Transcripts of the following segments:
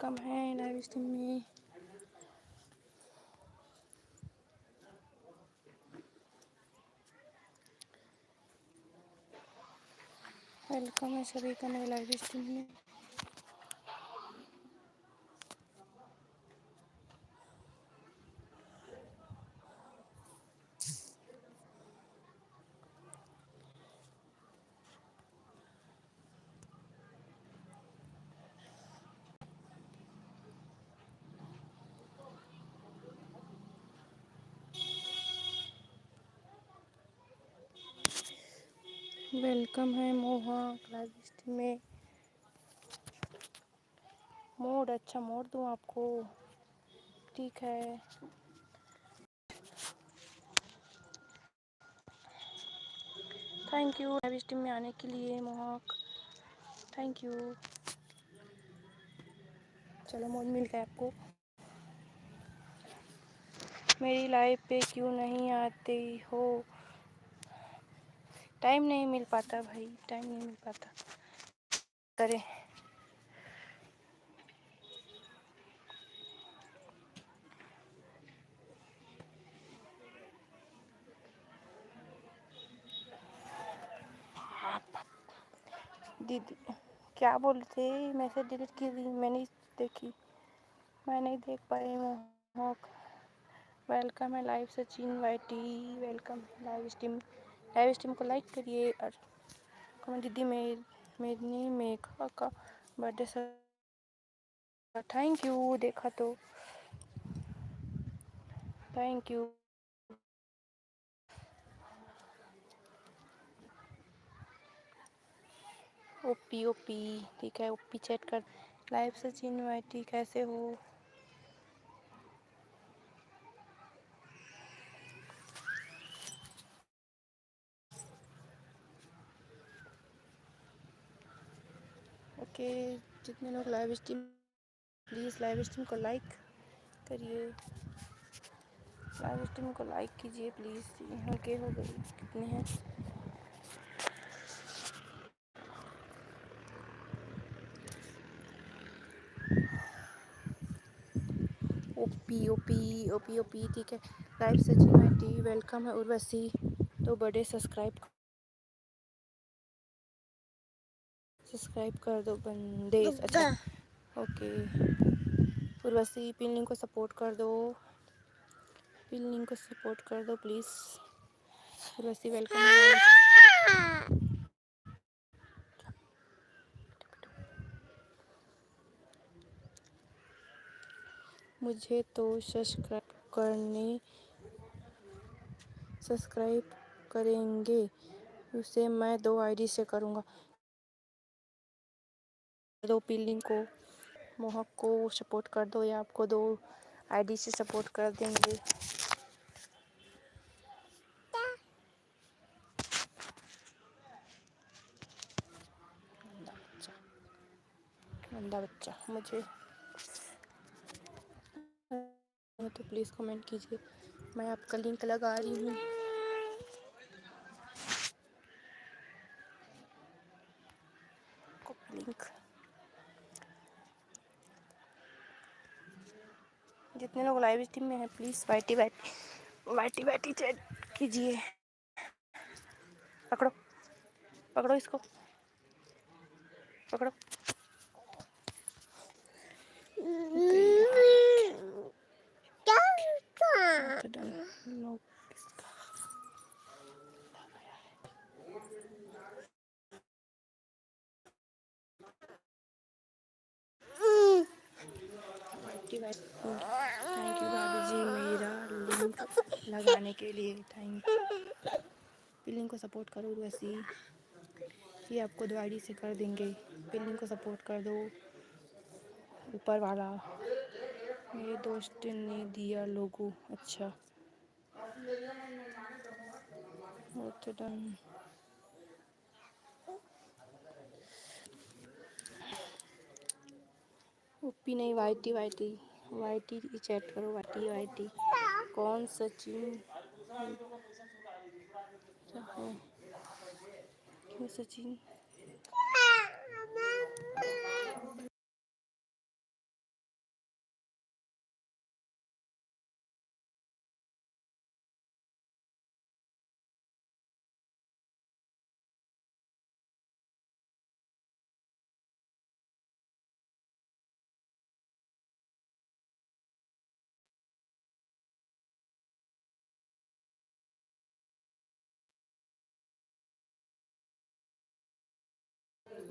Welcome है live stream में। Welcome है सभी का नए लाइव स्ट्रीम में। वेलकम है मोहक लाइव स्ट्रीम में। मोड अच्छा मोड दूँ आपको? ठीक है। थैंक यू लाइव स्ट्रीम में आने के लिए मोहक, थैंक यू। चलो मोड मिल गया आपको। मेरी लाइव पे क्यों नहीं आते हो? टाइम नहीं मिल पाता भाई, टाइम नहीं मिल पाता। करें दीदी क्या बोलते? मैसेज डिलीट की दी, मैंने देखी, मैं नहीं देख पाई मोहक। वेलकम है live Sachin YT, welcome live stream. Live stream को लाइक करिए और कमेंट। दीदी मेरी मेघा का बर्थडे सर, थैंक यू। देखा तो थैंक यू। ओपी ओपी ठीक है, ओपी चैट कर। लाइव सचिन वाईटी कैसे हो? ओके, जितने लोग live stream, please live stream को लाइक करिए। लाइव स्ट्रीम को लाइक कीजिए प्लीज़। यहाँ के हो गई कितने हैं? ओपी ओपी ओपी ओपी ठीक है। लाइव सचिन वाईटी वेलकम है। उर्वशी तो बड़े सब्सक्राइब कर दो बंदे। अच्छा ओके। उर्वशी पिन लिंक को सपोर्ट कर दो, पिन लिंक को सपोर्ट कर दो प्लीज़। उर्वशी वेलकम है। मुझे तो सब्सक्राइब करेंगे उसे मैं 2 आईडी से करूँगा। दो पिन लिंक को मोहक को सपोर्ट कर दो या आपको 2 आईडी से सपोर्ट कर देंगे। गंदा बच्चा मुझे तो प्लीज़ कमेंट कीजिए, मैं आपका लिंक लगा रही हूँ। लिंक जितने लोग लाइव स्ट्रीम में हैं please YT YT YT YT chat कीजिए। पकड़ो पकड़ो इसको, पकड़ो। थैंक यू भाभी जी मेरा लिंक लगाने के लिए, थैंक यू। लिंक को सपोर्ट करो उर्वशी, ये आपको 2 आईडी से कर देंगे। लिंक को सपोर्ट कर दो। ऊपर वाला मेरे दोस्त ने दिया लोगो। अच्छा तो डन। ओपी नहीं, वाईटी वाईटी वाईटी चैट करो। वाईटी वाईटी कौन सचिन है? क्यों सचिन?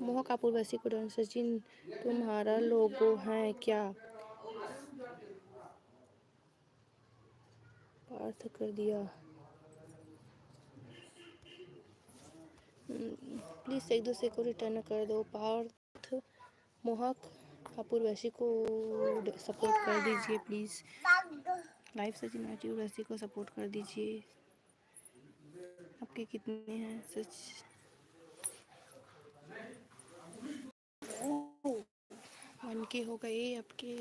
मोहक अपूर्वसी को डन सचिन तुम्हारा लोगो है क्या? पार्थ कर दिया। प्लीज़ एक दूसरे को रिटर्न कर दो। पार्थ मोहक अपूर्वसी को सपोर्ट कर दीजिए प्लीज़। लाइव सचिन अपूर्वसी को सपोर्ट कर दीजिए। आपके कितने हैं सच? 1K हो गए आपके।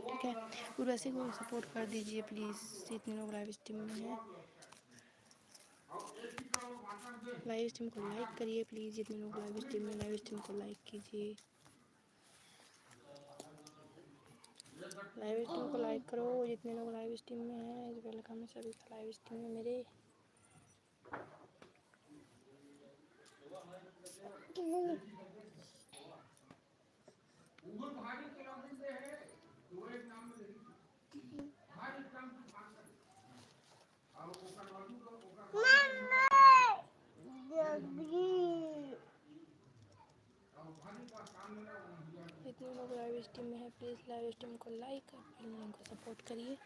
ठीक है, उर्वशी को सपोर्ट कर दीजिए प्लीज़, जितने लोग लाइव स्ट्रीम में हैं। लाइव स्ट्रीम को लाइक करिए प्लीज़, जितने लोग लाइव स्ट्रीम में, लाइव स्ट्रीम को लाइक कीजिए। लाइव स्ट्रीम को लाइक करो जितने लोग लाइव स्ट्रीम में हैं। वेलकम है सभी का लाइव स्ट्रीम में मेरे। जितने लोग लाइव स्ट्रीम में हैं प्लीज़ लाइव स्ट्रीम को लाइक और लिंक को सपोर्ट करिए।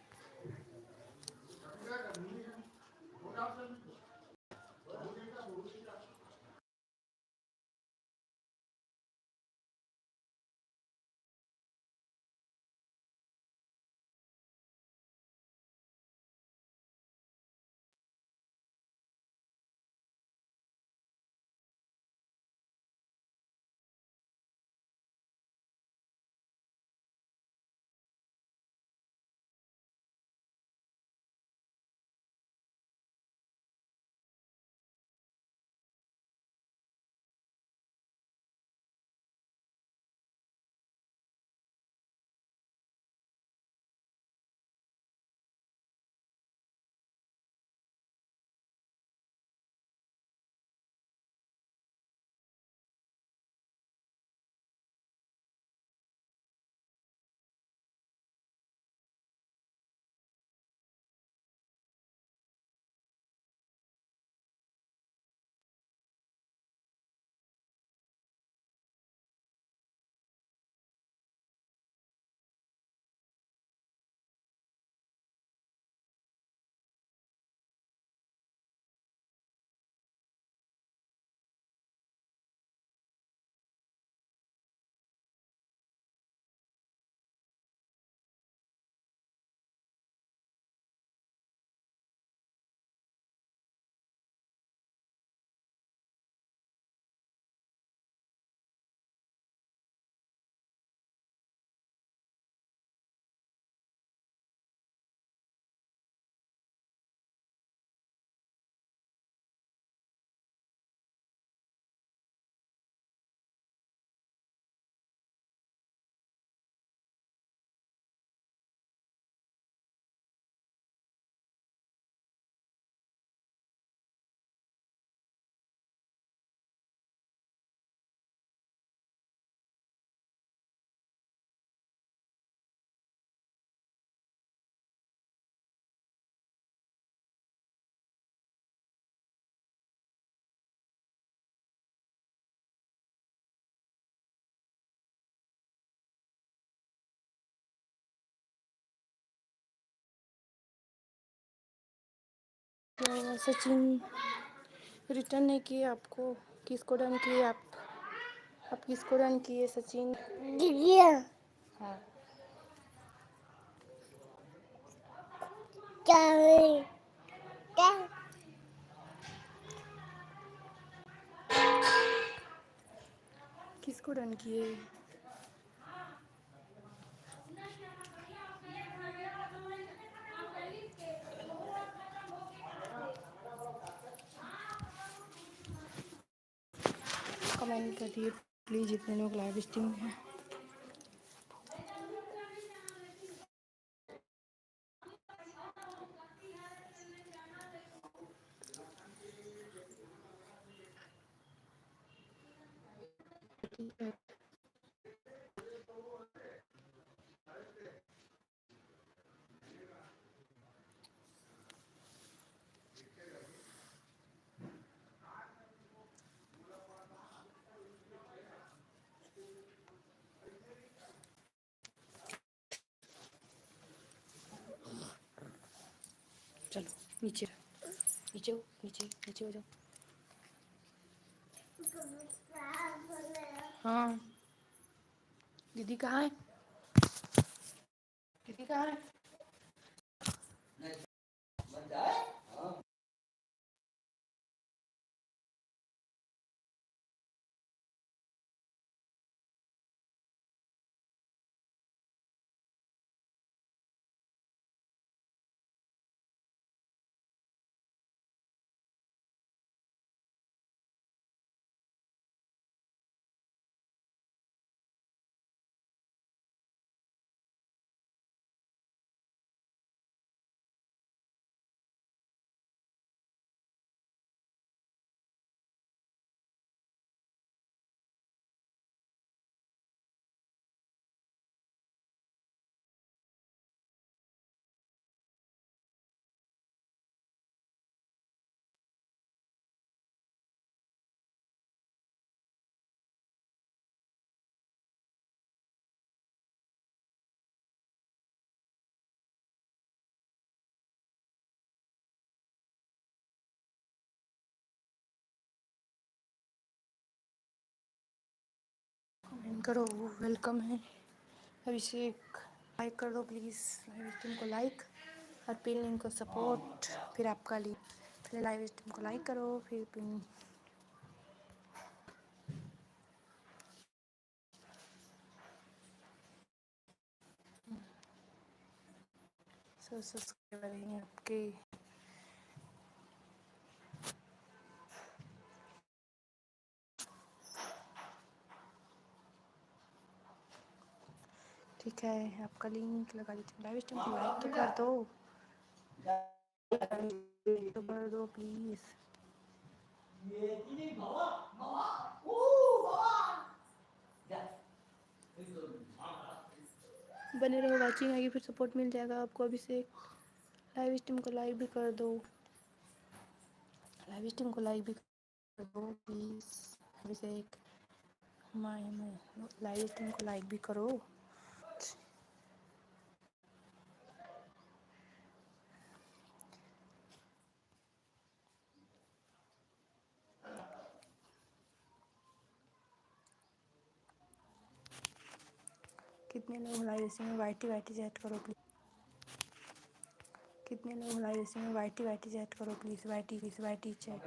तो सचिन रिटर्न नहीं किए आपको, किसको डन किए आप किसको डन किए सचिन? हाँ क्या किसको डन किए? कमेंट करिए प्लीज़, जितने लोग लाइव स्ट्रीम में हैं। नीचे नीचे नीचे नीचे हो जाओ। हाँ दीदी कहाँ है? दीदी कहाँ है? कमेंट करो, वेलकम है अभिषेक। लाइक कर दो प्लीज़ लाइव स्ट्रीम को, लाइक और पिन लिंक को सपोर्ट। फिर आपका लिंक, पहले लाइव स्ट्रीम को लाइक करो फिर पिन। सब्सक्राइबर हैं आपके। ठीक है आपका लिंक लगा देती हूँ। लाइव स्ट्रीम को लाइक तो कर दो, तो कर दो प्लीज़। बने रहो, वाचिंग आएगी फिर सपोर्ट मिल जाएगा आपको। अभिषेक लाइव स्ट्रीम को लाइक भी कर दो, लाइव स्ट्रीम को लाइक भी कर दो प्लीज़। अभिषेक मैं लाइव स्ट्रीम को लाइक भी करो। कितने लोग लाइव स्ट्रीम में वाईटी वाईटी चैट करो प्लीज़। कितने लोग लाइव स्ट्रीम में वाईटी वाईटी चैट करो please. YT chat.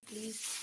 Please.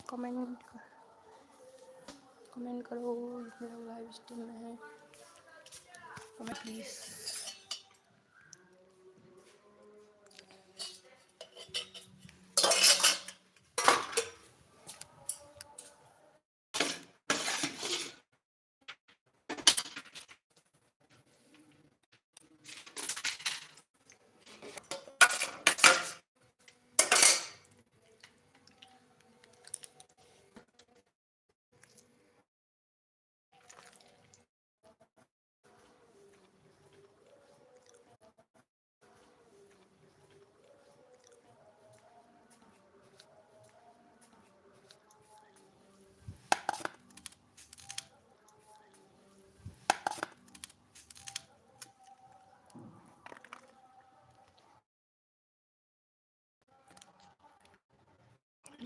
Comment करो जितने लोग लाइव स्ट्रीम में हैं, कमेंट प्लीज़।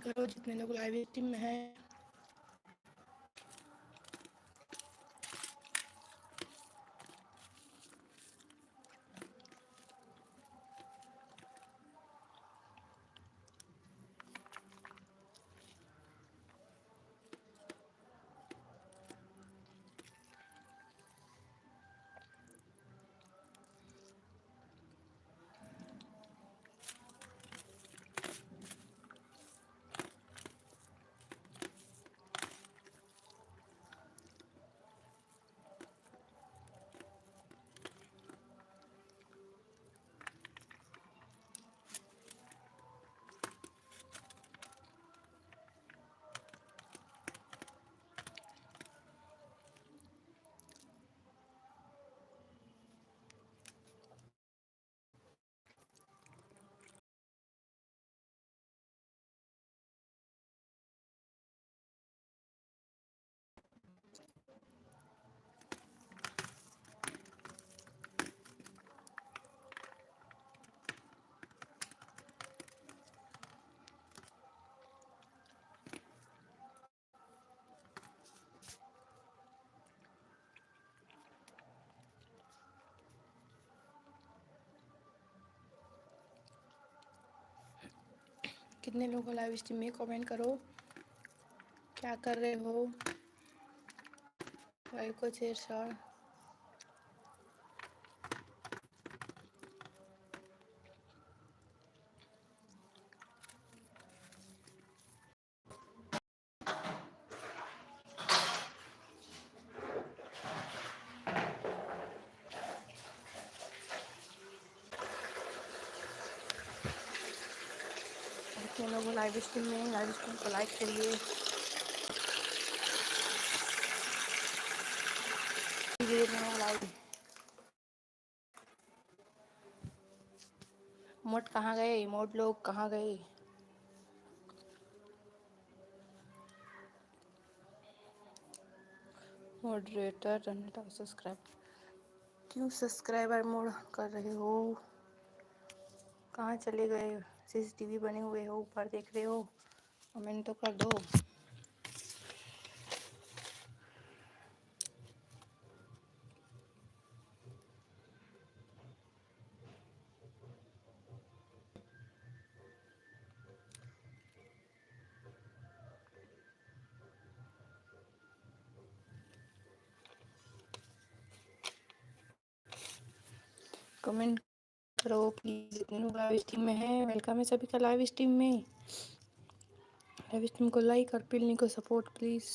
करो जितने लोग लाइव स्ट्रीम में हैं। कितने लोग लाइव स्ट्रीम में, कमेंट करो। क्या कर रहे हो? लाइव को शेयर। जितने लोग लाइव स्ट्रीम में, लाइव स्ट्रीम को लाइक करिए। मोड कहाँ गए? मोड लोग कहाँ गए? मॉडरेटर सब्सक्राइब, क्यों सब्सक्राइबर मोड कर रहे हो? कहाँ चले गए? सीसीटीवी बने हुए हो, ऊपर देख रहे हो? कमेंट तो कर दो। कमेंट करो प्लीज। जितने लोग लाइव स्ट्रीम में हैं, वेलकम है सभी का लाइव स्ट्रीम में। लाइव स्ट्रीम को लाइक और पिलनी को सपोर्ट प्लीज।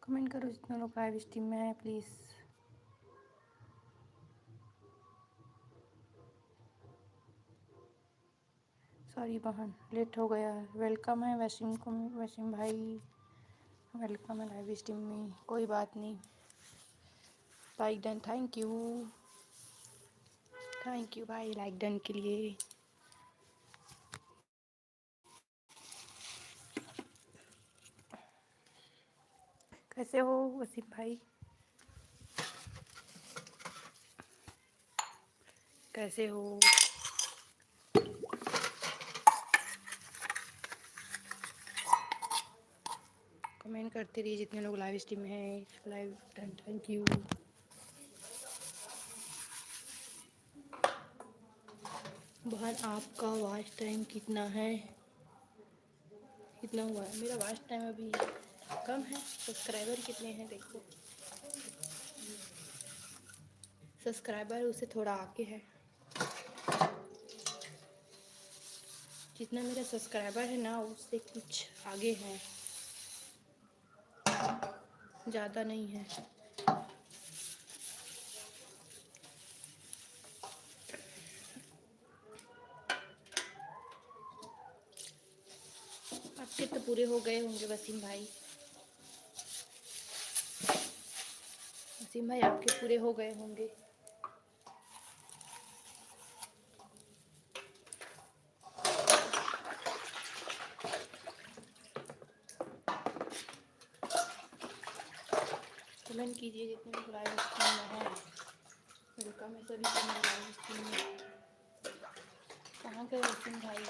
कमेंट करो जितने लोग लाइव स्ट्रीम में है प्लीज। सॉरी बहन, लेट हो गया। वेलकम है वसीम को, वसीम भाई वेलकम है लाइव स्ट्रीम में। कोई बात नहीं, like done, thank you. Thank you भाई लाइक डन के लिए। कैसे हो वसीम भाई, कैसे हो? कमेंट करते रहिए जितने लोग लाइव स्ट्रीम में हैं। Live done, thank you. बहन आपका वॉच टाइम कितना है, कितना हुआ है? मेरा वॉच टाइम अभी कम है। सब्सक्राइबर कितने हैं देखो, सब्सक्राइबर उससे थोड़ा आगे है। जितना मेरा सब्सक्राइबर है ना उससे कुछ आगे है, ज़्यादा नहीं है। आपके तो पूरे हो गए होंगे वसीम भाई। वसीम भाई आपके पूरे हो गए होंगे। कमेंट कीजिए जितने लोग लाइव स्ट्रीम में हैं। वेलकम है सभी को मेरे लाइव स्ट्रीम में। कहाँ गए वसीम भाई?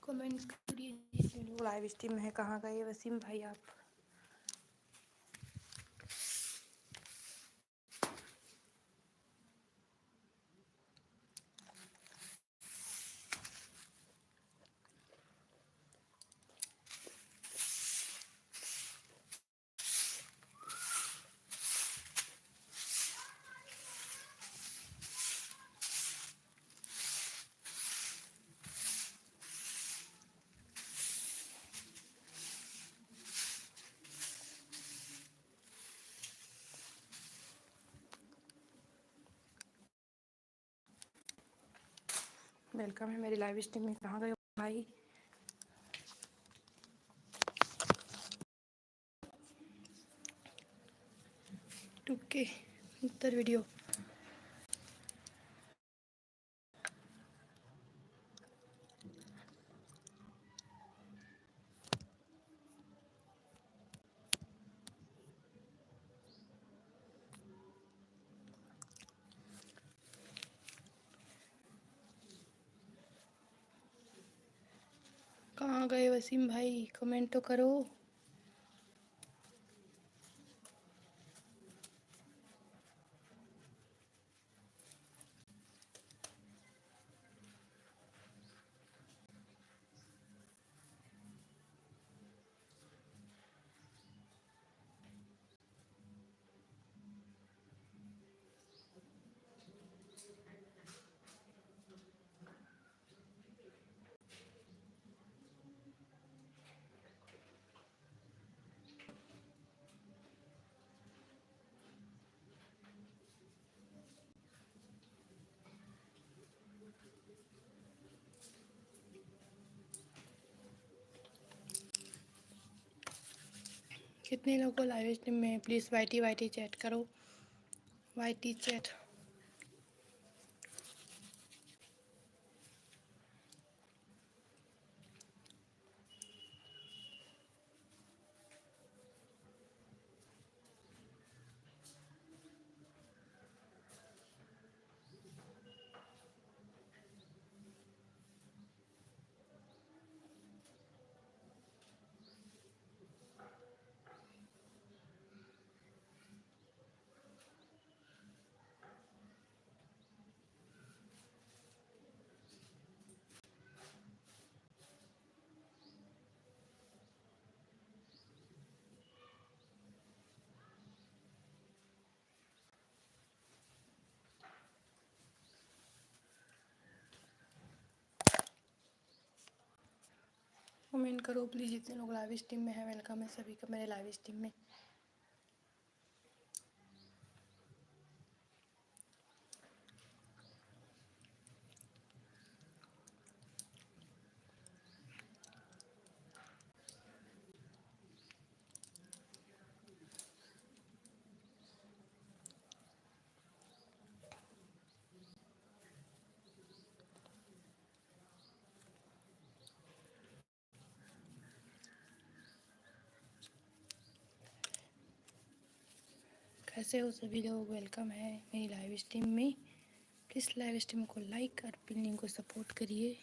कमेंट करिए जितने लोग लाइव स्ट्रीम में है। कहाँ गए वसीम भाई आप? वेलकम है मेरी लाइव स्ट्रीम में। कहाँ गए भाई? टुके उत्तर वीडियो। कहाँ गए वसीम भाई? कमेंट तो करो। कितने लोगों को लाइव स्ट्रीम में? प्लीज़ वाईटी वाईटी चैट करो, वाईटी चैट। कमेंट करो प्लीज़, जितने लोग लाइव स्ट्रीम में है वेलकम है सभी का मेरे लाइव स्ट्रीम में। कैसे हो सभी लोग, वेलकम है मेरी लाइव स्ट्रीम में। प्लीज़ लाइव स्ट्रीम को लाइक और पिनिंग को सपोर्ट करिए।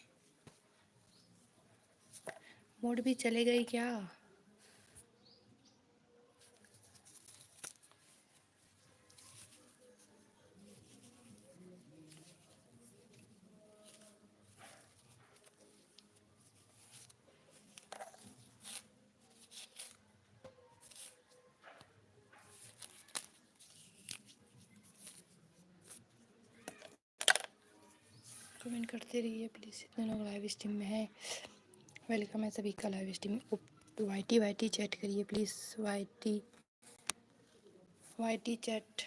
मोड भी चले गई क्या? कमेंट करते रहिए प्लीज़, जितने लोग लाइव स्ट्रीम में है वेलकम है सभी का लाइव स्ट्रीम में। वाईटी वाईटी चैट करिए प्लीज़, वाईटी वाईटी चैट।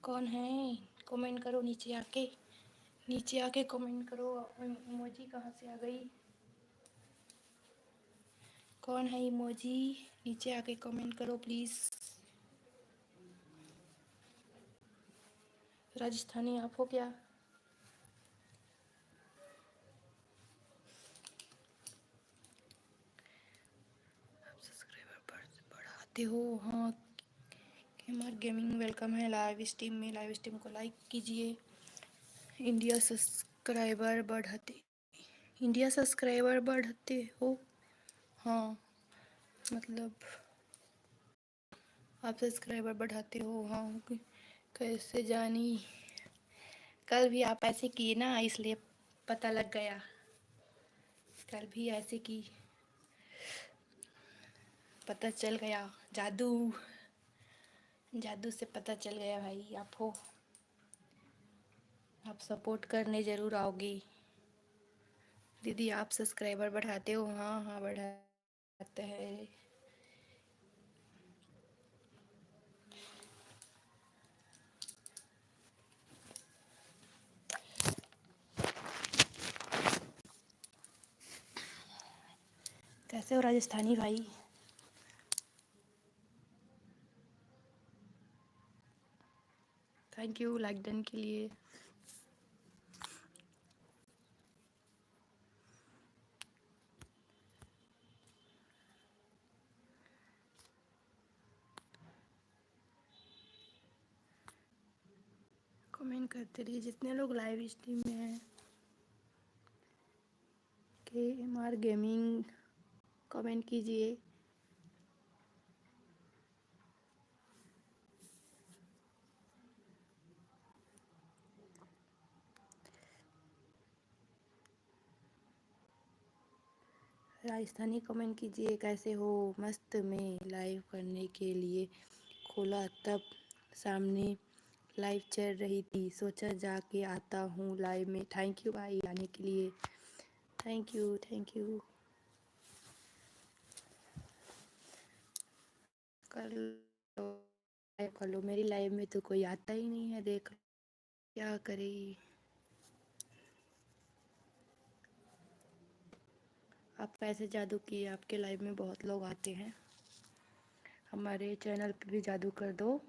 कौन है? कमेंट करो नीचे आके, नीचे आके कमेंट करो। इमोजी कहाँ से आ गई? कौन है इमोजी? नीचे आके कमेंट करो प्लीज़। राजस्थानी आप हो क्या? आप सब्सक्राइबर बढ़ाते हो? हाँ। हमार गेमिंग वेलकम है लाइव स्ट्रीम में। लाइव स्ट्रीम को लाइक कीजिए। इंडिया सब्सक्राइबर बढ़ाते, इंडिया सब्सक्राइबर बढ़ाते हो? हाँ, मतलब आप सब्सक्राइबर बढ़ाते हो? हाँ। कैसे जानी? कल भी आप ऐसे किए ना, इसलिए पता लग गया। कल भी ऐसे की, पता चल गया। जादू, जादू से पता चल गया भाई आप हो। आप सपोर्ट करने ज़रूर आओगी। दीदी आप सब्सक्राइबर बढ़ाते हो? हाँ हाँ बढ़ाते हैं। कैसे हो राजस्थानी भाई? थैंक यू लाइक डन के लिए। कमेंट करते रहिए जितने लोग लाइव स्ट्रीम में हैं। KMR गेमिंग कमेंट कीजिए। राजस्थानी कमेंट कीजिए। कैसे हो? मस्त में लाइव करने के लिए खोला, तब सामने लाइव चल रही थी, सोचा जाके आता हूँ लाइव में। थैंक यू भाई आने के लिए, थैंक यू थैंक यू। कर लो लाइव कर लो, मेरी लाइव में तो कोई आता ही नहीं है, देख क्या करे। आप कैसे जादू किए? आपके लाइव में बहुत लोग आते हैं। हमारे चैनल पे भी जादू कर दो।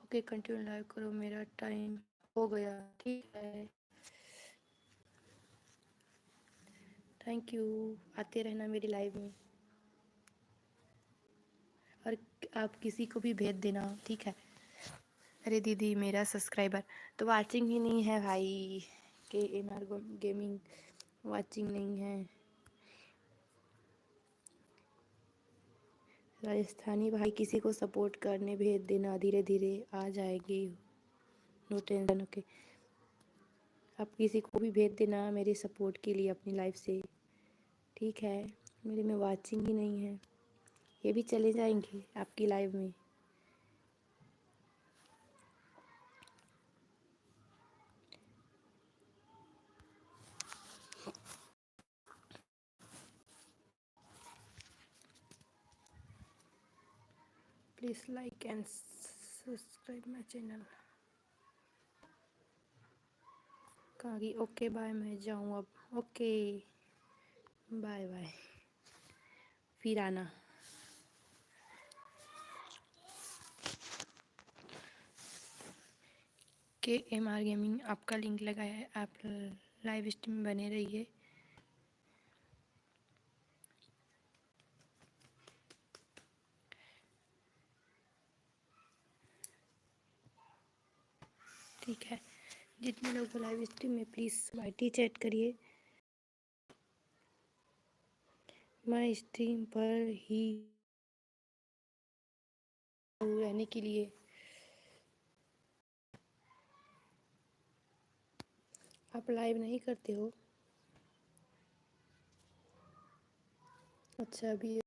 ओके कंटिन्यू लाइव करो, मेरा टाइम हो गया। ठीक है, थैंक यू। आते रहना मेरी लाइव में, और आप किसी को भी भेज देना, ठीक है? अरे दीदी मेरा सब्सक्राइबर तो वाचिंग ही नहीं है भाई। KMR गेमिंग वाचिंग नहीं है। राजस्थानी भाई किसी को सपोर्ट करने भेज देना, धीरे धीरे आ जाएगी, नो टेंशन। ओके, आप किसी को भी भेज देना मेरे सपोर्ट के लिए अपनी लाइफ से, ठीक है। मेरे में वाचिंग ही नहीं है, ये भी चले जाएंगे आपकी लाइफ में। Please like and subscribe my channel. कहाँ गई? ओके बाय, मैं जाऊँ अब। ओके बाय बाय, फिर आना। KMR गेमिंग आपका लिंक लगाया है, आप लाइव स्ट्रीम बने रहिए। ठीक है, जितने लोग लाइव स्ट्रीम में प्लीज़ वाईटी चैट करिए। मैं स्ट्रीम पर ही रहने के लिए। आप लाइव नहीं करते हो? अच्छा, अभी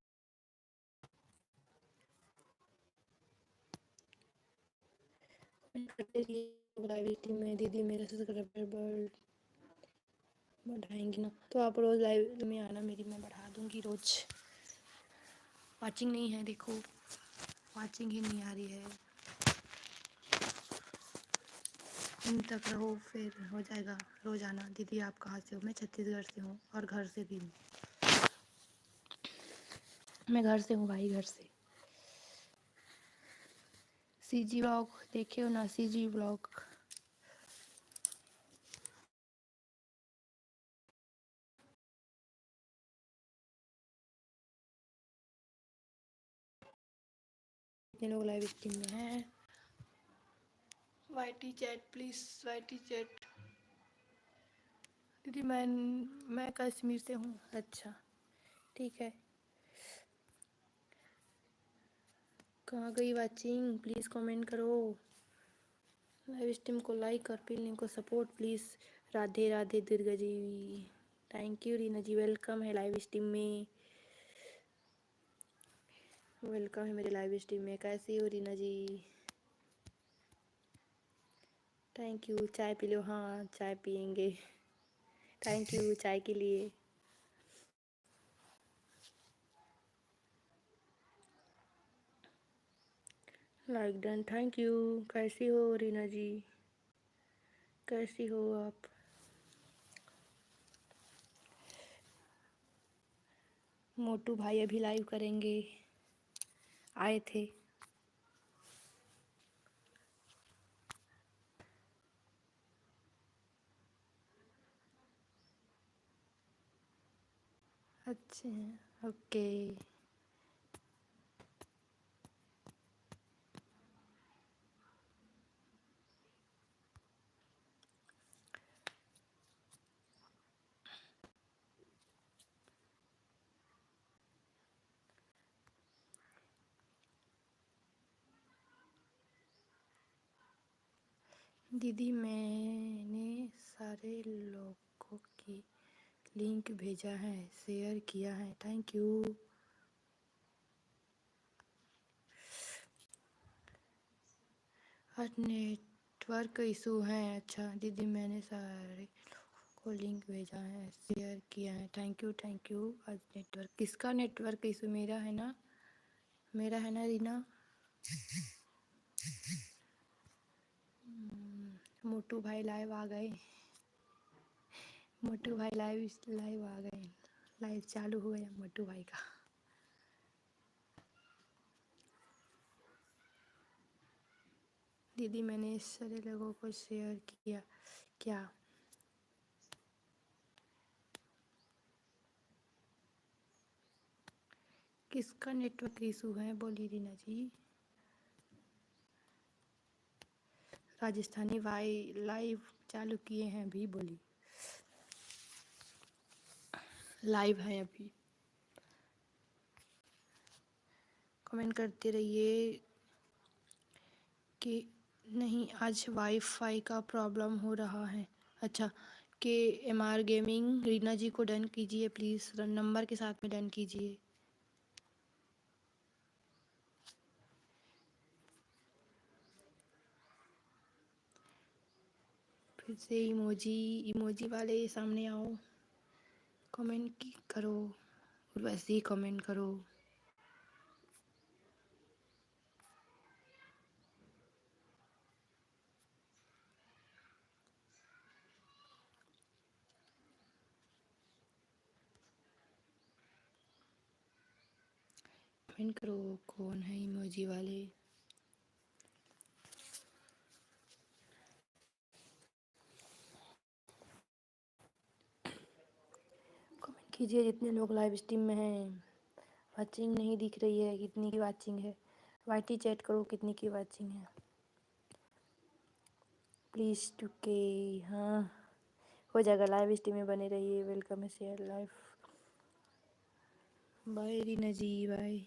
करते रहिए लाइव स्ट्रीम में। दीदी मेरा सब्सक्राइबर बढ़ाएंगी ना, तो आप रोज़ लाइव में आना मेरी, मैं बढ़ा दूँगी रोज़। वाचिंग नहीं है, देखो वाचिंग ही नहीं आ रही है। इन तक रहो, फिर हो जाएगा। रोज़ आना। दीदी आप कहाँ से हो? मैं छत्तीसगढ़ से हूँ, और घर से भी हूँ। मैं घर से हूँ भाई, घर से। CG व्लॉग देखे हो ना? CG व्लॉग कितने लोग लाइव स्ट्रीम में हैं? YT chat please, YT chat. दीदी मैं कश्मीर से हूँ। अच्छा ठीक है। कहाँ गई वाचिंग? प्लीज़ कमेंट करो। लाइव स्ट्रीम को लाइक और फिर लिंक को support please. Radhe Radhe Durga ji. Thank you Reena ji, welcome है लाइव स्ट्रीम में। वेलकम है मेरे लाइव स्ट्रीम में। कैसी हो रीना जी? Thank you. चाय पी लो। हाँ चाय पियेंगे। थैंक यू चाय के लिए। Like done, thank you. कैसी हो रीना जी? कैसी हो आप? मोटू भाई अभी लाइव करेंगे, आए थे। अच्छे हैं, ओके। दीदी मैंने सारे लोगों की लिंक भेजा है, शेयर किया है, थैंक यू। आज नेटवर्क इशू है। अच्छा दीदी मैंने सारे को लिंक भेजा है, शेयर किया है, थैंक यू थैंक यू। आज नेटवर्क, किसका नेटवर्क इशू? मेरा है ना, मेरा है ना रीना। मोटू भाई लाइव आ गए। मोटू भाई लाइव लाइव आ गए। लाइव चालू हो गया मोटू भाई का। दीदी मैंने सारे लोगों को शेयर किया। क्या? किसका नेटवर्क इशू है? बोली रीना जी। राजस्थानी भाई लाइव चालू किए हैं अभी, बोली लाइव है अभी। कमेंट करते रहिए कि नहीं आज वाईफाई का प्रॉब्लम हो रहा है। अच्छा, के एम आर गेमिंग रीना जी को डन कीजिए प्लीज़, नंबर के साथ में डन कीजिए। फिर से इमोजी इमोजी वाले सामने आओ, कमेंट करो, वैसे ही कमेंट करो। कमेंट करो कौन है इमोजी वाले। कमेंट कीजिए जितने लोग लाइव स्ट्रीम में हैं। वाचिंग नहीं दिख रही है, कितनी की वाचिंग है। वाईटी चैट करो कितनी की वाचिंग है प्लीज़। 2K हाँ हो जाएगा, लाइव स्ट्रीम में बने रहिए। वेलकम है शेयर लाइव। बाय रीना जी बाय।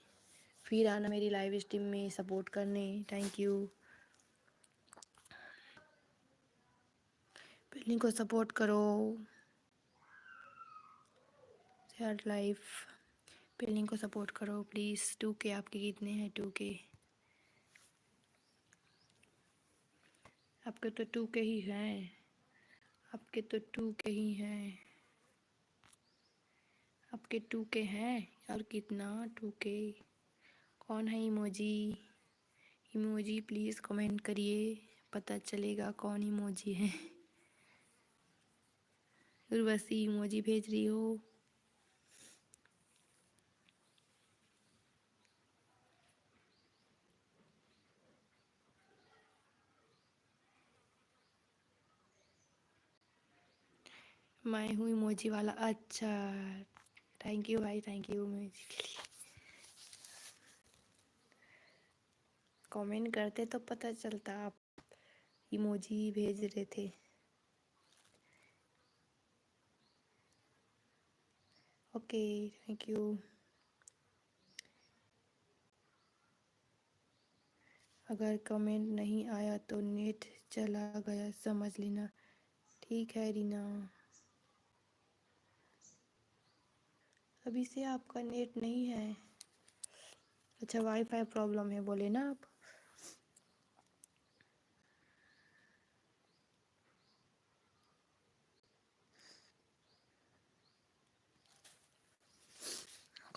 फिर आना मेरी लाइव स्ट्रीम में सपोर्ट करने। Thank you. बिल्डिंग को सपोर्ट करो। शेयर लाइव बिल्डिंग को सपोर्ट करो प्लीज़। 2K आपके कितने हैं? 2K आपके तो 2K ही हैं। आपके तो 2K ही हैं। आपके 2K हैं और कितना 2K। कौन है इमोजी? इमोजी प्लीज़ कमेंट करिए, पता चलेगा कौन इमोजी है। उर्वशी इमोजी भेज रही हो। मैं हूँ इमोजी वाला। अच्छा थैंक यू भाई, थैंक यू इमोजी के लिए। कमेंट करते तो पता चलता आप इमोजी भेज रहे थे। Okay thank you. अगर कमेंट नहीं आया तो नेट चला गया समझ लेना। ठीक है रीना। अभी से आपका नेट नहीं है? अच्छा वाईफाई प्रॉब्लम है बोले ना आप।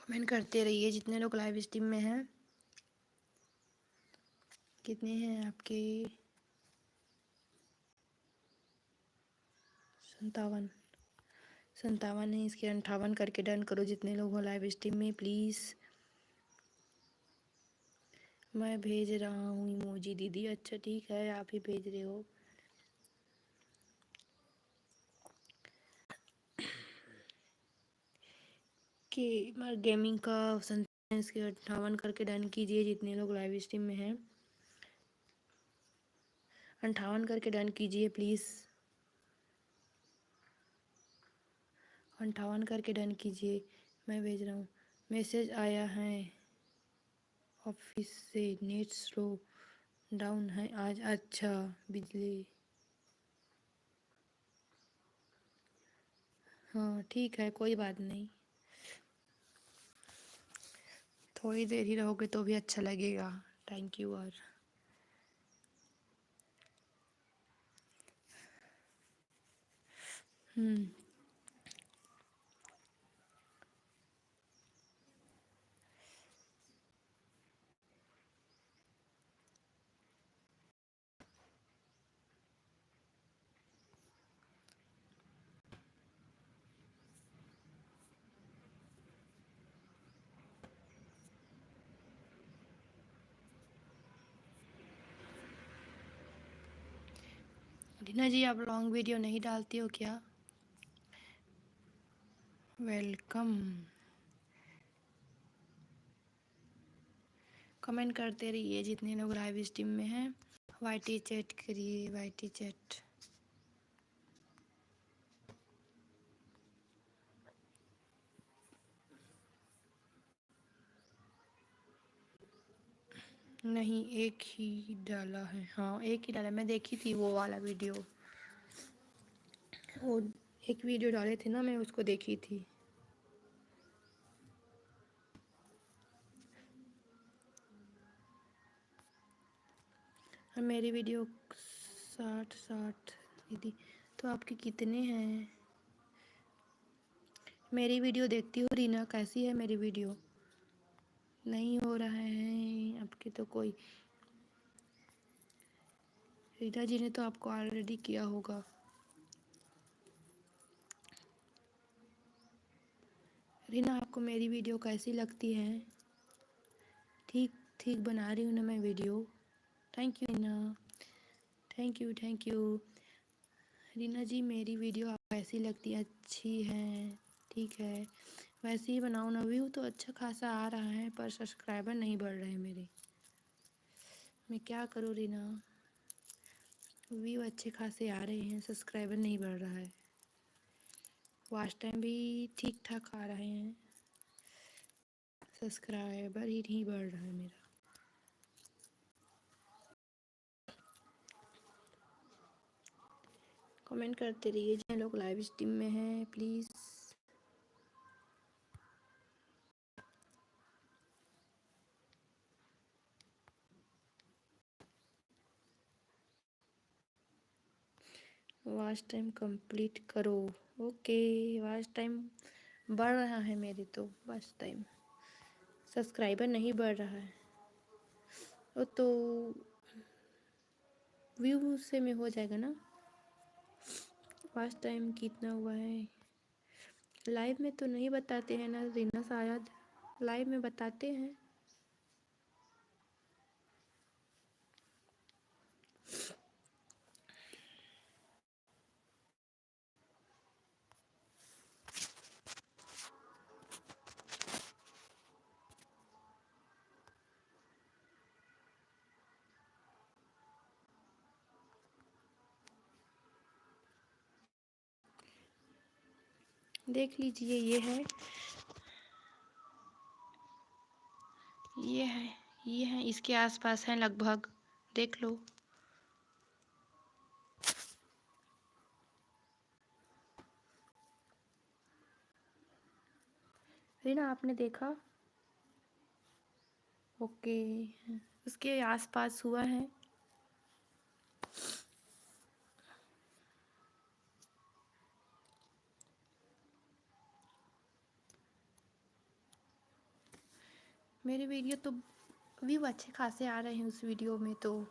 कमेंट करते रहिए जितने लोग लाइव स्ट्रीम में हैं। कितने हैं आपके? 57 है। इसके 58 करके डन करो जितने लोग हो लाइव स्ट्रीम में प्लीज़। मैं भेज रहा हूँ इमोजी दीदी। अच्छा ठीक है, आप ही भेज रहे हो। कि गेमिंग का इसके 58 करके डन कीजिए जितने लोग लाइव स्ट्रीम में हैं। 58 करके डन कीजिए प्लीज़। 58 करके डन कीजिए। मैं भेज रहा हूँ। मैसेज आया है ऑफिस से, नेट स्लो डाउन है आज। अच्छा बिजली। हाँ ठीक है कोई बात नहीं, थोड़ी देर ही रहोगे तो भी अच्छा लगेगा। Thank you. और रीना जी आप लॉन्ग वीडियो नहीं डालती हो क्या? वेलकम। कमेंट करते रहिए जितने लोग लाइव स्ट्रीम में हैं। वाईटी चैट करिए, वाईटी चैट। नहीं, एक ही डाला है। हाँ, एक ही डाला, मैं देखी थी वो वाला वीडियो। वो एक वीडियो डाले थे ना, मैं उसको देखी थी। और मेरी वीडियो 60 दीदी, तो आपके कितने हैं? मेरी वीडियो देखती हो रीना? कैसी है मेरी वीडियो? नहीं हो रहा है आपके तो कोई। रीना जी ने तो आपको ऑलरेडी किया होगा। रीना, आपको मेरी वीडियो कैसी लगती है? ठीक ठीक बना रही हूँ ना मैं video. Thank you Reena, thank you thank you. Reena ji, मेरी वीडियो आपको कैसी लगती है? अच्छी है, ठीक है, वैसे ही बनाओ ना। व्यू तो अच्छा खासा आ रहा है, पर सब्सक्राइबर नहीं बढ़ रहे मेरे। मैं क्या करूँ रीना? व्यू अच्छे खासे आ रहे हैं, सब्सक्राइबर नहीं बढ़ रहा है। वॉच टाइम भी ठीक ठाक आ रहे हैं, सब्सक्राइबर ही नहीं बढ़ रहा है मेरा। कमेंट करते रहिए जिन लोग लाइव स्ट्रीम में हैं, प्लीज़। वॉच टाइम कंप्लीट करो। ओके, वॉच टाइम बढ़ रहा है मेरी तो। वॉच टाइम, सब्सक्राइबर नहीं बढ़ रहा है। वो तो व्यू से में हो जाएगा ना। वॉच टाइम कितना हुआ है? लाइव में तो नहीं बताते हैं ना रीना, शायद लाइव में बताते हैं। देख लीजिए, ये है, इसके आसपास है लगभग। देख लो। रीना, आपने देखा? ओके, उसके आसपास हुआ है। मेरे वीडियो तो व्यू अच्छे खासे आ रहे हैं उस वीडियो में तो।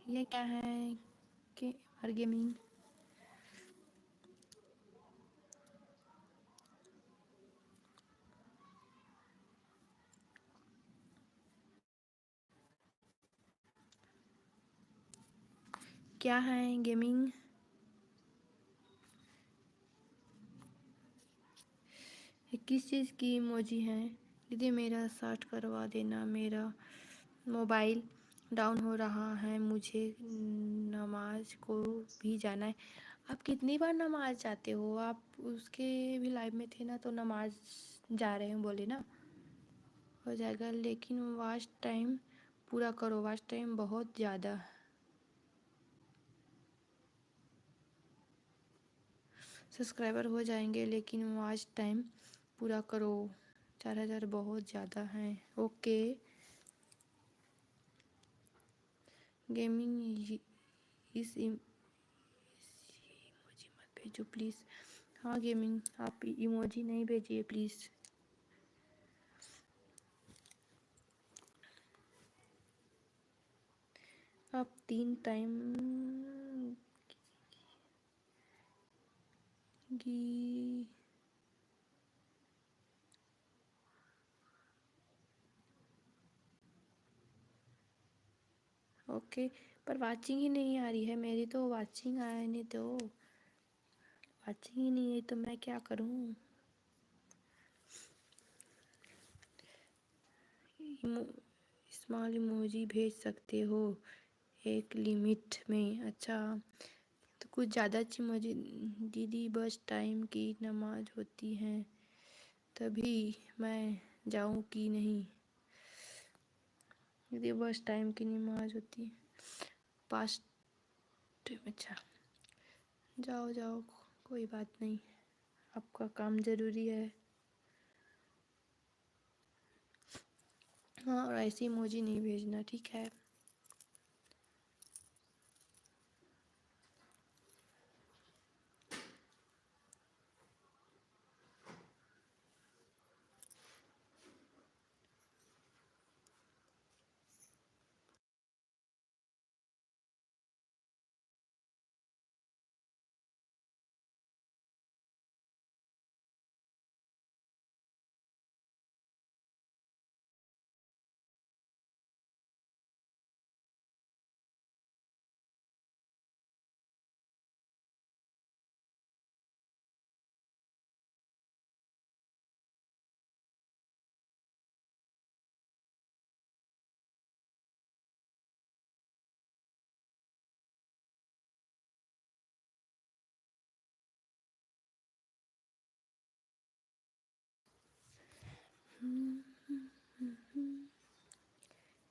ये क्या है कि हर गेमिंग? क्या है गेमिंग? ये किस चीज़ की इमोजी है? दीदी मेरा सर्च करवा देना, मेरा मोबाइल डाउन हो रहा है, मुझे नमाज को भी जाना है। आप कितनी बार नमाज जाते हो? आप उसके भी लाइव में थे ना, तो नमाज जा रहे हैं बोले ना। हो जाएगा, लेकिन वॉच टाइम पूरा करो। वॉच टाइम बहुत ज़्यादा। सब्सक्राइबर हो जाएंगे, लेकिन वॉच टाइम पूरा करो। 4000 बहुत ज़्यादा है। ओके, गेमिंग इस इमोजी मत भेजो प्लीज़। हाँ गेमिंग, आप इमोजी नहीं भेजिए प्लीज़। आप 3 टाइम की ओके, पर वाचिंग ही नहीं आ रही है मेरी तो। वाचिंग आया नहीं तो, वाचिंग ही नहीं है तो मैं क्या करूँ? स्मॉल इमोजी भेज सकते हो एक लिमिट में। अच्छा, तो कुछ ज़्यादा अच्छी इमोजी। दीदी बस टाइम की नमाज होती है तभी मैं जाऊँ कि नहीं? दीदी बस टाइम की नमाज होती है पास्ट। अच्छा, जाओ जाओ, कोई बात नहीं, आपका काम ज़रूरी है। हाँ, और ऐसी इमोजी नहीं भेजना, ठीक है?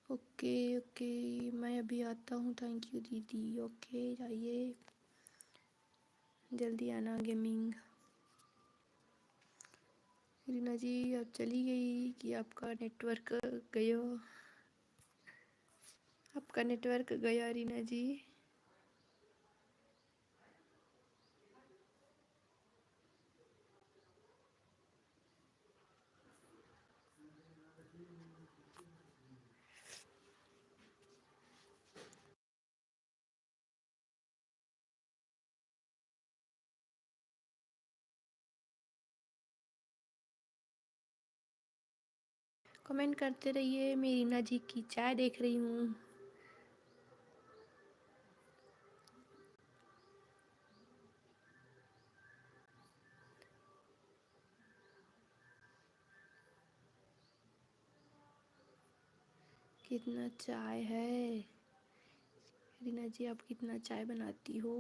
ओके ओके, मैं अभी आता हूँ, थैंक यू दीदी। ओके, जाइए, जल्दी आना गेमिंग। रीना जी अब चली गई कि आपका नेटवर्क गया? आपका नेटवर्क गया रीना जी? कमेंट करते रहिए, मैं रीना जी की चाय देख रही हूँ। कितना चाय है रीना जी, आप कितना चाय बनाती हो?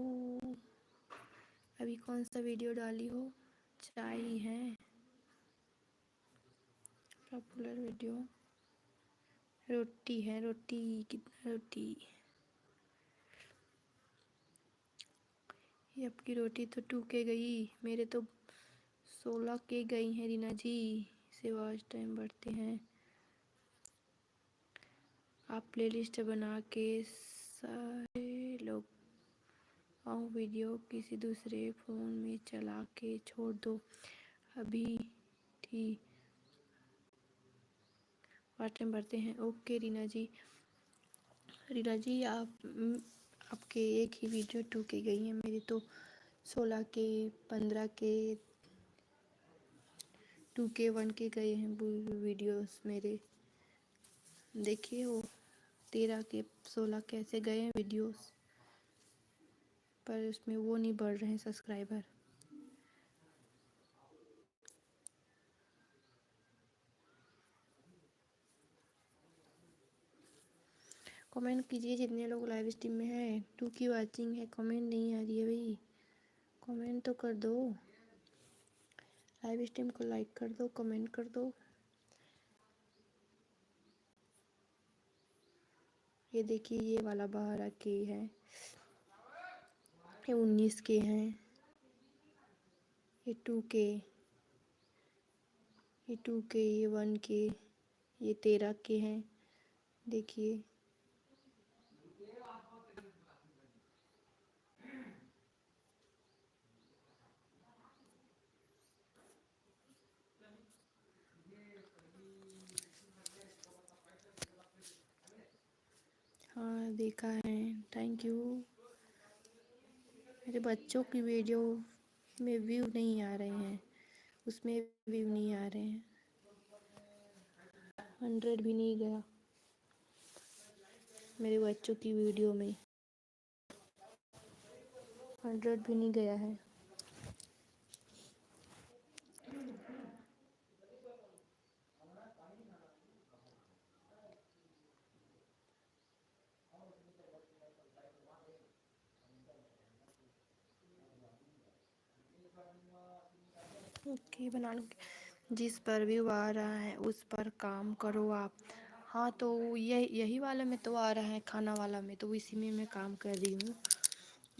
अभी कौन सा वीडियो डाली हो? चाय ही है पॉपुलर वीडियो। रोटी है, रोटी कितना रोटी? ये आपकी रोटी तो 2 के गई, मेरे तो 16 के गई हैं रीना जी। से वॉच टाइम बढ़ते हैं। आप प्लेलिस्ट बना के सारे लोग आओ, वीडियो किसी दूसरे फ़ोन में चला के छोड़ दो। अभी थी वॉच टाइम बढ़ते हैं। ओके रीना जी। रीना जी आपके एक ही वीडियो 2 के गई है, मेरी तो 16 के, 15 के, 2 के, 1 के गए हैं वीडियोस मेरे। देखिए वो 13 के, 16 कैसे गए हैं वीडियोस, पर उसमें वो नहीं बढ़ रहे हैं सब्सक्राइबर। कमेंट कीजिए जितने लोग लाइव स्ट्रीम में हैं। 2 की वाचिंग है, कमेंट नहीं आ रही है भाई, कमेंट तो कर दो। लाइव स्ट्रीम को लाइक कर दो, कमेंट कर दो। ये देखिए, ये वाला 12 के है, ये 19 के हैं, ये 2 के, ये 2 के, ये 1 के, ये 13 के हैं। देखिए हाँ, देखा है, थैंक यू। मेरे बच्चों की वीडियो में व्यू नहीं आ रहे हैं, उसमें व्यू नहीं आ रहे हैं। 100 भी नहीं गया मेरे बच्चों की वीडियो में, 100 भी नहीं गया है। ओके बना लूँगी। जिस पर व्यू आ रहा है उस पर काम करो आप। हाँ तो यही वाला में तो आ रहा है, खाना वाला में, तो इसी में मैं काम कर रही हूँ,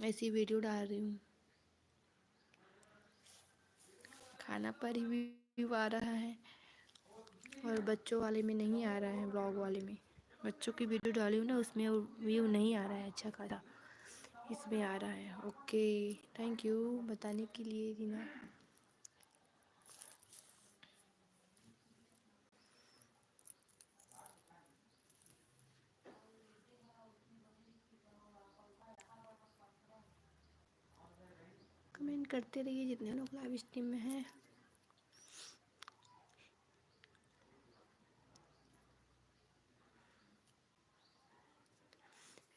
ऐसी वीडियो डाल रही हूँ। खाना पर ही व्यू आ रहा है और बच्चों वाले में नहीं आ रहा है। ब्लॉग वाले में बच्चों की वीडियो डाली हूँ ना, उसमें व्यू नहीं आ रहा है अच्छा खासा, इसमें आ रहा है। ओके थैंक यू बताने के लिए रीना। कमेंट करते रहिए जितने लोग लाइव स्ट्रीम में हैं।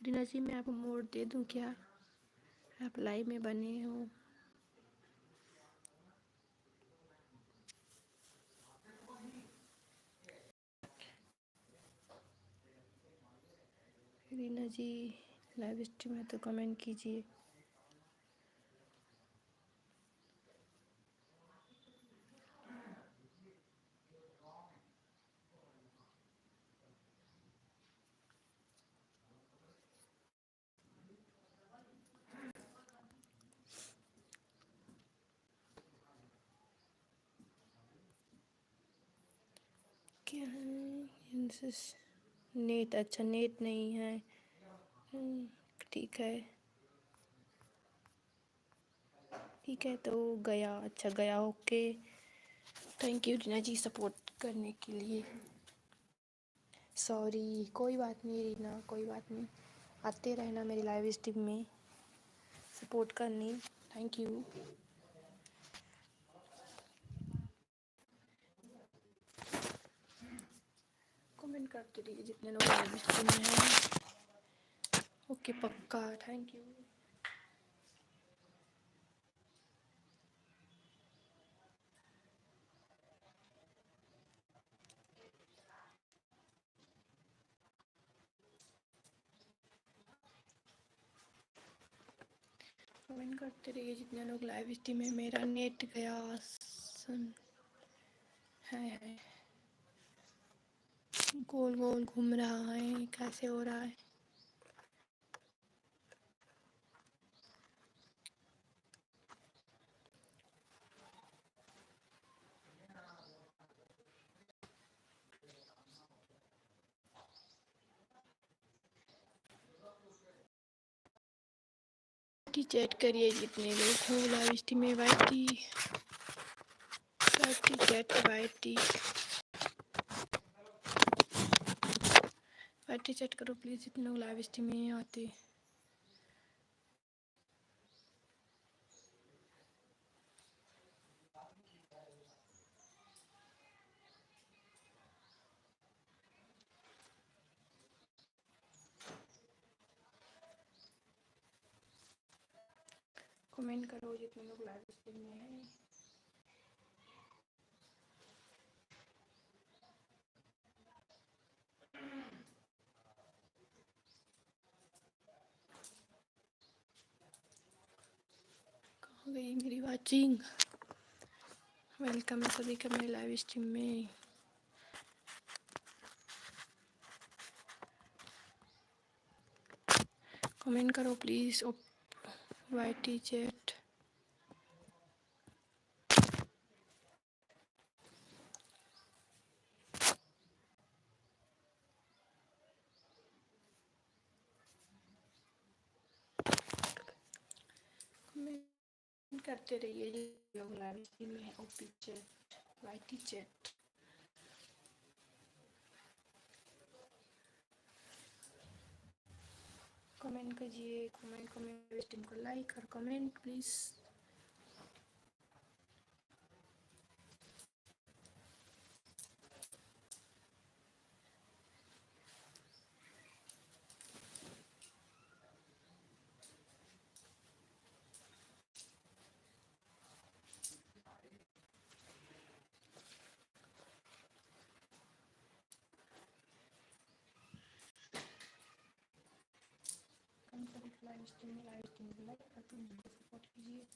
रीना जी मैं आपको मोड दे दूं क्या? आप लाइव में बने हो। रीना जी लाइव स्ट्रीम है तो कमेंट कीजिए। क्या है नेट? अच्छा नेट नहीं है। ठीक है ठीक है, तो गया। अच्छा गया, okay. Thank you Reena ji support करने के लिए। सॉरी, कोई बात नहीं रीना, कोई बात नहीं। आते रहना मेरी लाइव स्ट्रीम में सपोर्ट करने। Thank you. कमेंट करते रहिए जितने लोग लाइव स्ट्रीम में हैं। ओके पक्का, थैंक यू। कमेंट करते रहिए जितने लोग लाइव स्ट्रीम में। मेरा नेट गया सुन है गोल गोल घूम रहा है, कैसे हो रहा है? चैट करिए जितने लोग हो लाइव स्ट्रीम में। वाइटी चैट वाइटी चैट करो प्लीज़ जितने लोग लाइव स्ट्रीम में आते। कमेंट करो जितने लोग लाइव स्ट्रीम में हैं। कहाँ गई मेरी वाचिंग? वेलकम है सभी का मेरे लाइव स्ट्रीम में। कमेंट करो प्लीज़। वाइटी चैट कमेंट करते रहिए लोग लाइव स्ट्रीम में। ओपी चैट वाइटी चैट कमेंट कीजिए। कमेंट स्ट्रीम को लाइक और कमेंट प्लीज़। लाइव स्ट्रीम को लाइक करके मुझे सपोर्ट कीजिए।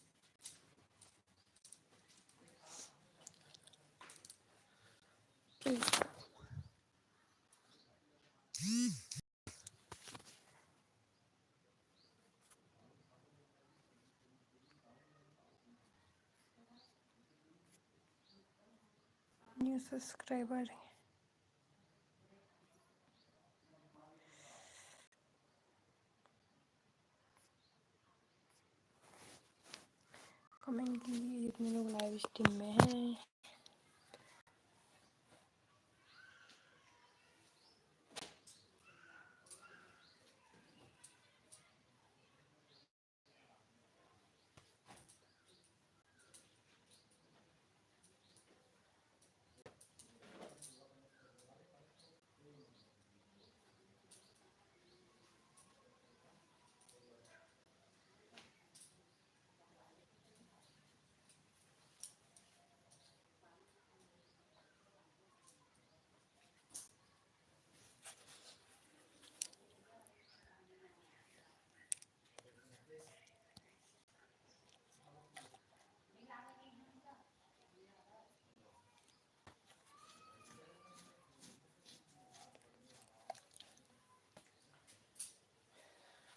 कितने सब्सक्राइबर हैं? कमेंट कीजिए जितने लोग लाइव स्ट्रीम में हैं।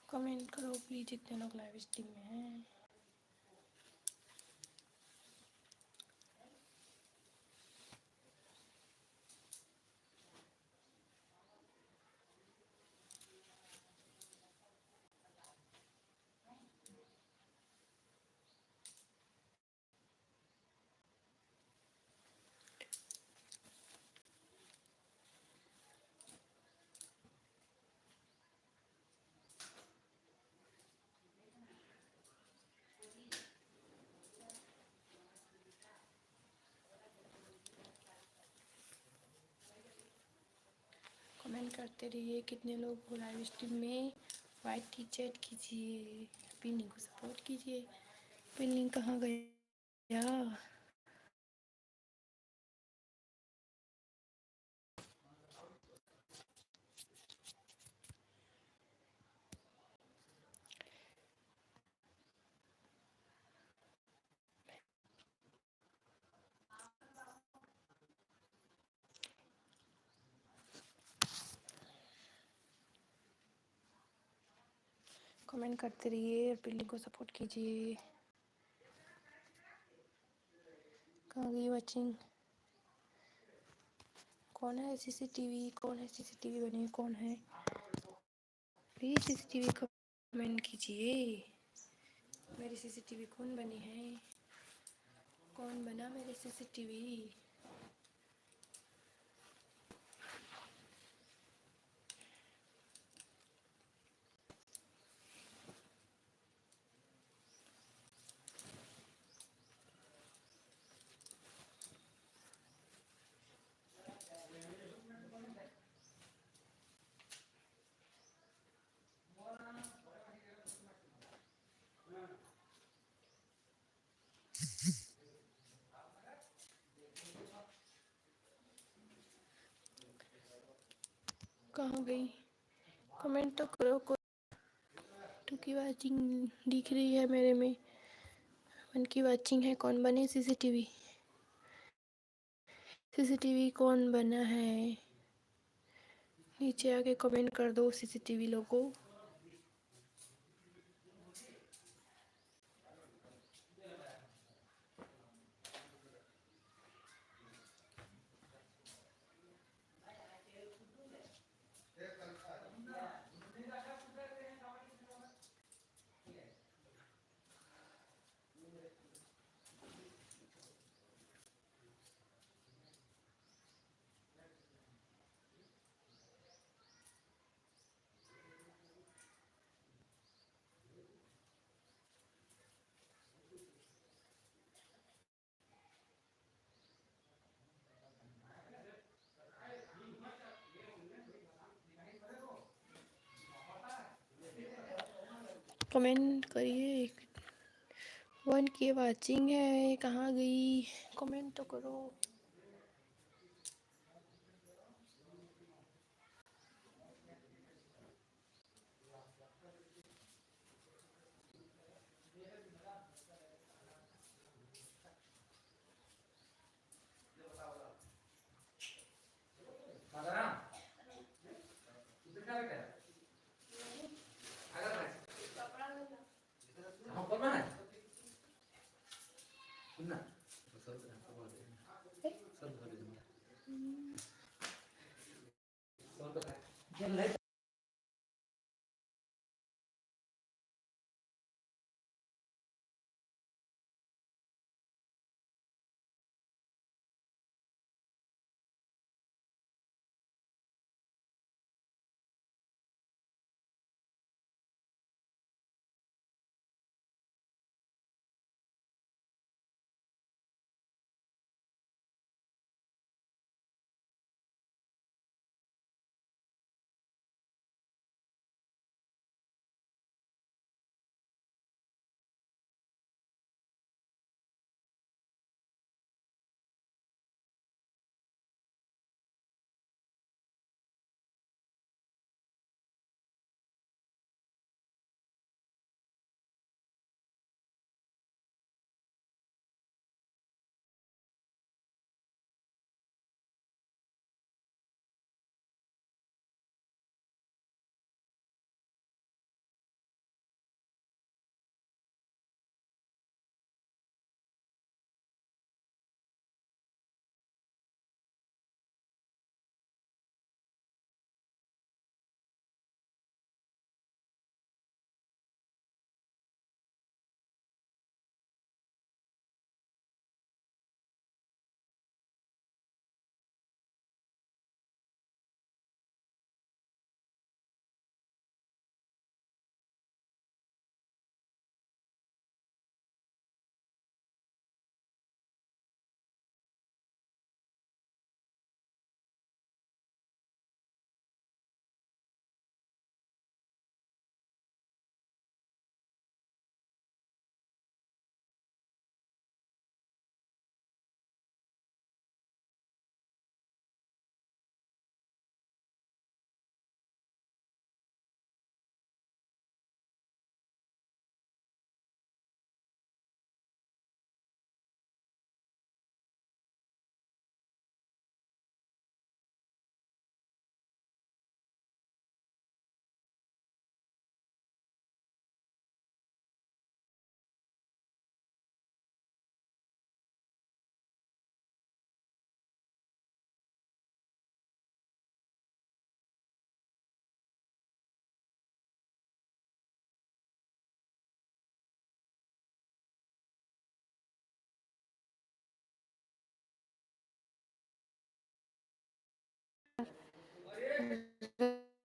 कमेंट करो प्लीज जितने लोग लाइव स्ट्रीम में हैं। कमेंट करते रहिए कितने लोग लाइव स्ट्रीम में। वाइट की चैट कीजिए, पिन को सपोर्ट कीजिए। पिन लिंक कहाँ गया? कमेंट करते रहिए और पिन लिंक को सपोर्ट कीजिए। कहाँ गई वाचिंग? कौन है सीसीटीवी? कौन है सीसीटीवी बने? कौन है? प्लीज सीसीटीवी कमेंट कीजिए। मेरी सीसीटीवी कौन बनी है? कौन बना मेरी सीसीटीवी? कहाँ गई? कमेंट तो करो। कोई की वाचिंग दिख रही है मेरे में? मन की वाचिंग है। कौन बने सीसीटीवी? सीसीटीवी कौन बना है? नीचे आके कमेंट कर दो सीसीटीवी लोगों। कमेंट करिए। वन की वाचिंग है, कहाँ गई? कमेंट तो करो।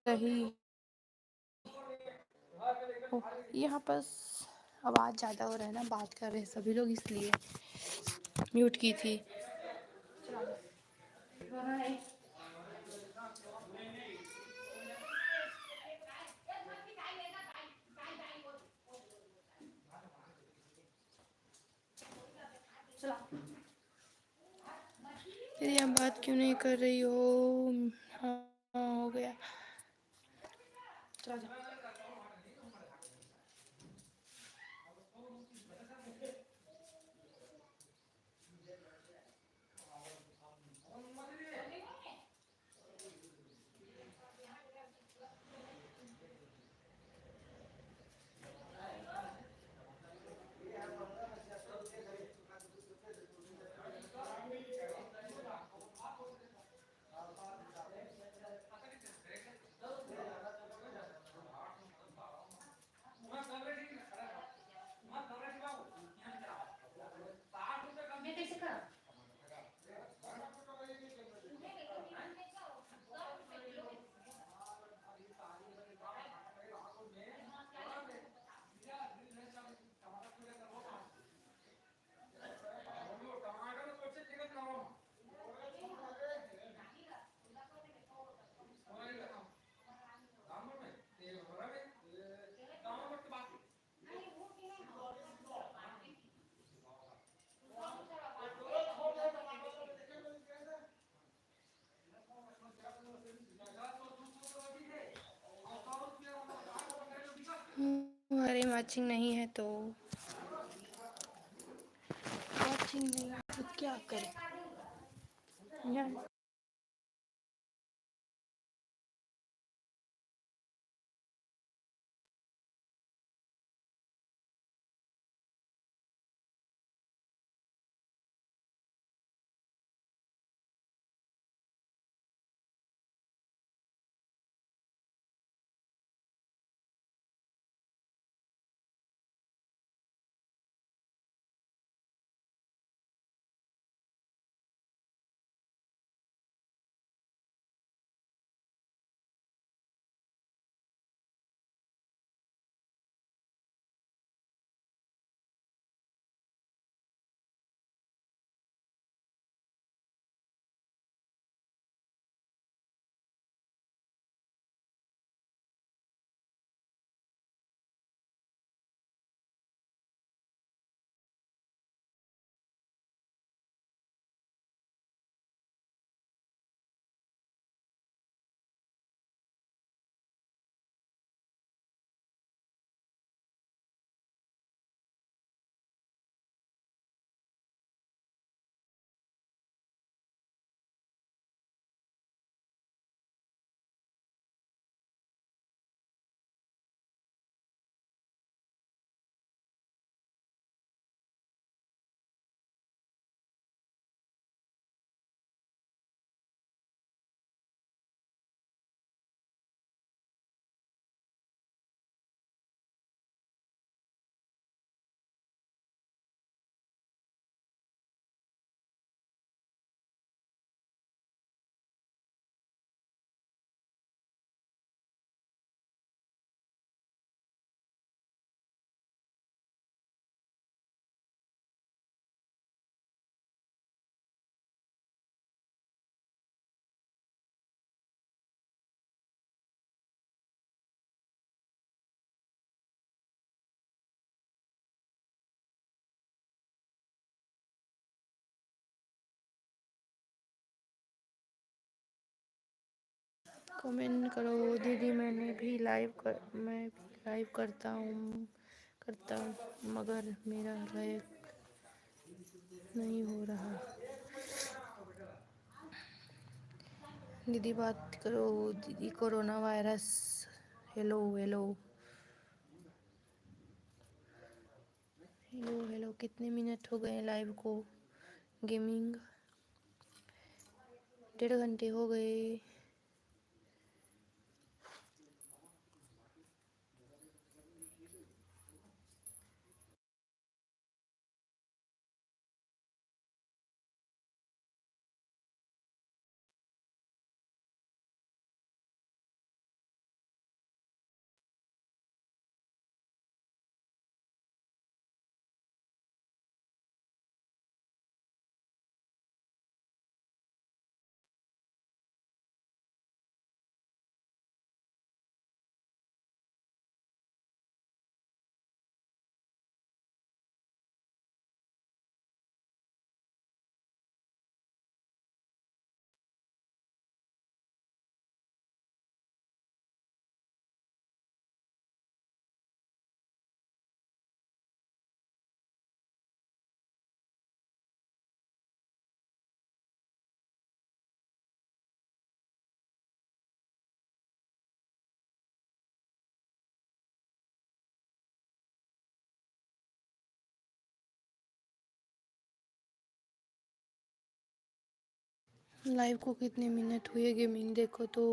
रही हूँ। यहाँ पर आवाज़ ज़्यादा हो रहा है ना, बात कर रहे हैं सभी लोग, इसलिए म्यूट की थी। दीदी आप बात क्यों नहीं कर रही हो? हाँ, हो गया। चला जा। हमारे मैचिंग नहीं है तो मैचिंग नहीं है तो क्या करें यार। कमेंट करो दीदी, मैं भी लाइव करता मगर मेरा लाइक नहीं हो रहा। दीदी बात करो दीदी, corona virus. Hello hello hello hello. कितने मिनट हो गए लाइव को? गेमिंग 1.5 घंटे हो गए। लाइव को कितने मिनट हुए गेमिंग देखो तो।